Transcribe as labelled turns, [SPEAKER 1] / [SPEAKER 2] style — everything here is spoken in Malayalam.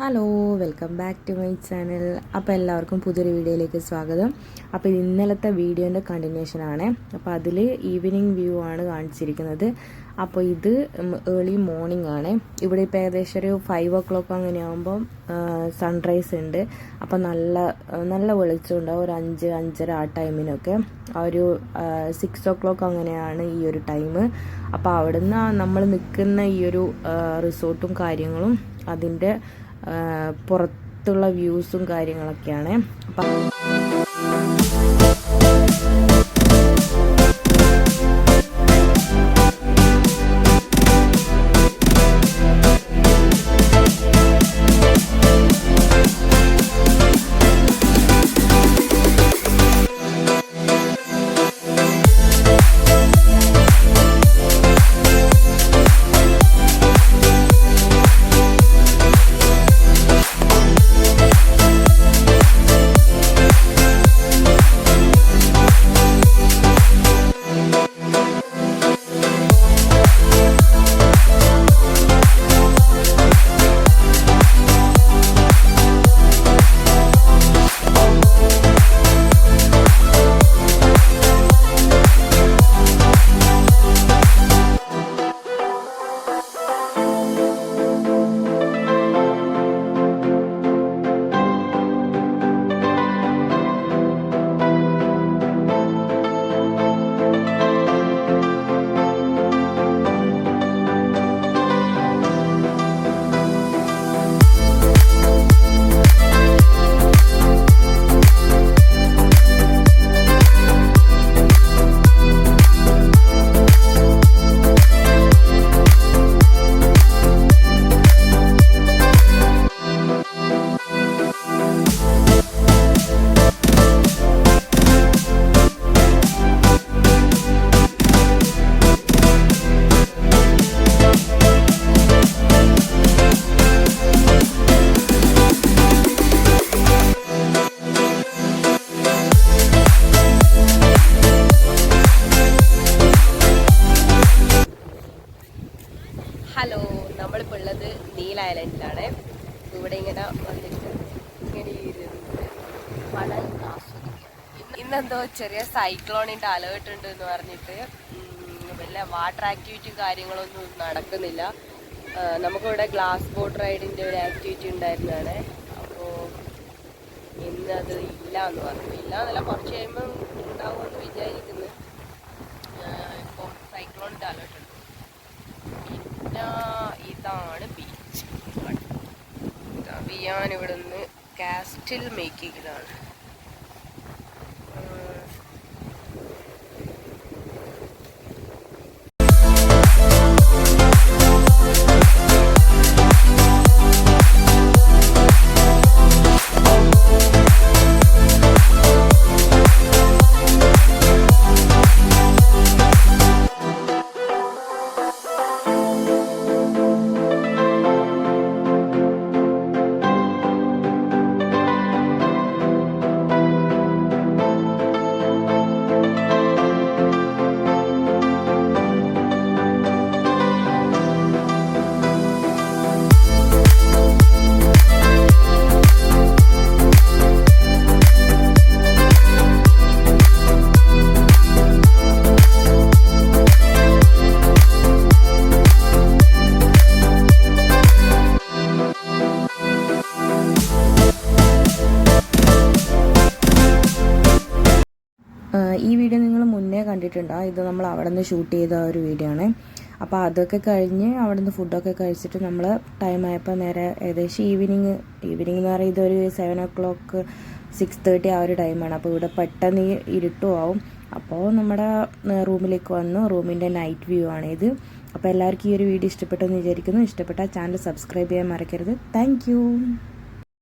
[SPEAKER 1] Hello, welcome back to my channel. അപ്പോൾ എല്ലാവർക്കും പുതിയൊരു വീഡിയോയിലേക്ക് സ്വാഗതം. അപ്പോൾ ഇന്നലത്തെ വീഡിയോൻ്റെ കണ്ടിന്യൂഷനാണ്. അപ്പോൾ അതിൽ ഈവനിങ് വ്യൂ ആണ് കാണിച്ചിരിക്കുന്നത്. അപ്പോൾ ഇത് ഏർലി മോർണിംഗ് ആണ്. ഇവിടെ ഇപ്പോൾ ഏകദേശം ഒരു 5 o'clock അങ്ങനെയാകുമ്പം സൺറൈസ് ഉണ്ട്. അപ്പോൾ നല്ല വെളിച്ചം ഉണ്ടാവും. ഒരു 5-5:30 ആ ടൈമിനൊക്കെ. ഒരു 6 o'clock അങ്ങനെയാണ് ഈ ഒരു ടൈം. അപ്പോൾ അവിടുന്ന് നമ്മൾ നിൽക്കുന്ന ഈ ഒരു റിസോർട്ടും കാര്യങ്ങളും അതിൻ്റെ പുറത്തുള്ള വ്യൂസും കാര്യങ്ങളൊക്കെയാണ്. അപ്പം
[SPEAKER 2] ഹലോ, നമ്മളിപ്പോൾ ഉള്ളത് നീൽ ഐലൻഡിലാണ്. ഇവിടെ ഇങ്ങനെ വന്നിട്ട് ഇങ്ങനെ ഇരുന്ന് മണൽ ആസ്വദിക്കുക. ഇന്നെന്തോ ചെറിയ സൈക്ലോണിൻ്റെ അലേർട്ട് ഉണ്ട് എന്ന് പറഞ്ഞിട്ട് വല്ല വാട്ടർ ആക്ടിവിറ്റിയും കാര്യങ്ങളൊന്നും നടക്കുന്നില്ല. നമുക്കിവിടെ ഗ്ലാസ് ബോട്ട് റൈഡിൻ്റെ ഒരു ആക്ടിവിറ്റി ഉണ്ടായിരുന്നതാണ്. അപ്പോൾ ഇന്നത് ഇല്ല എന്ന് പറഞ്ഞു. ഇല്ല എന്നല്ല, കുറച്ച് കഴിയുമ്പം ഉണ്ടാവുമെന്ന് വിചാരിക്കുന്നു. ഇപ്പോൾ സൈക്ലോണിൻ്റെ അലേർട്ട് ഉണ്ട്. ഇതാണ് ബീച്ച്. വിയാൻ ഇവിടെ നിന്ന് കാസ്റ്റിൽ മേക്കിങ്ങിലാണ്.
[SPEAKER 1] ഈ വീഡിയോ നിങ്ങൾ മുന്നേ കണ്ടിട്ടുണ്ടാവും. ഇത് നമ്മൾ അവിടെ നിന്ന് ഷൂട്ട് ചെയ്ത ഒരു വീഡിയോ ആണ്. അപ്പോൾ അതൊക്കെ കഴിഞ്ഞ് അവിടെ നിന്ന് ഫുഡൊക്കെ കഴിച്ചിട്ട് നമ്മൾ ടൈം ആയപ്പോൾ നേരെ ഏകദേശം ഈവനിങ് എന്ന് പറയുന്നത് ഇതൊരു 7 o'clock 6:30 ആ ഒരു ടൈമാണ്. അപ്പോൾ ഇവിടെ പെട്ടെന്ന് ഇരുട്ടും ആവും. അപ്പോൾ നമ്മുടെ റൂമിലേക്ക് വന്നു. റൂമിൻ്റെ നൈറ്റ് വ്യൂ ആണിത്. അപ്പോൾ എല്ലാവർക്കും ഈ ഒരു വീഡിയോ ഇഷ്ടപ്പെട്ടെന്ന് വിചാരിക്കുന്നു. ഇഷ്ടപ്പെട്ടാൽ ചാനൽ സബ്സ്ക്രൈബ് ചെയ്യാൻ മറക്കരുത്. താങ്ക്